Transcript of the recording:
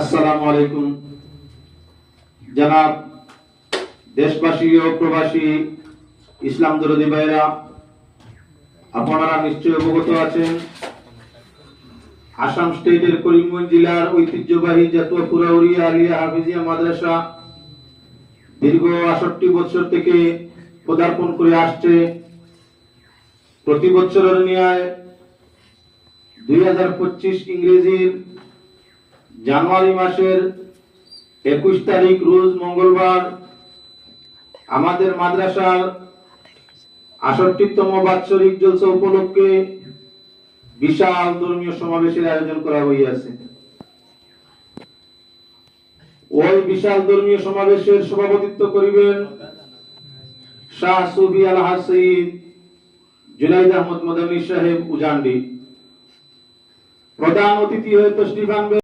আসসালামু আলাইকুম। জনাব দেশবাসী ও প্রবাসী ইসলাম দরদি ভাইরা, আপনারা নিশ্চয়ই অবগত আছেন আসাম স্টেটের করিমগঞ্জ জেলার ঐতিহ্যবাহী জাতীয় পুরাউরিয়া আলিয়া হাফিজিয়া মাদ্রাসা দীর্ঘ ৬৮ বছর থেকে পদার্পণ করে আসছে। প্রতি বছরের ন্যায় ২০২৫ ইংরেজির জানুয়ারি মাসের ২১ তারিখ রোজ মঙ্গলবার আমাদের মাদ্রাসার ৬৮তম বাৎসরিক জলসা উপলক্ষে বিশাল ধর্মীয় সমাবেশের আয়োজন করা হইয়াছে। ওই বিশাল ধর্মীয় সমাবেশের সভাপতিত্ব করিবেন শাহ সুফি আলহাজ সঈদ জুনাইদ আহমদ মদনী সাহেব উজান্ডি। প্রধান অতিথি হয়ে তশরিফ আনবেন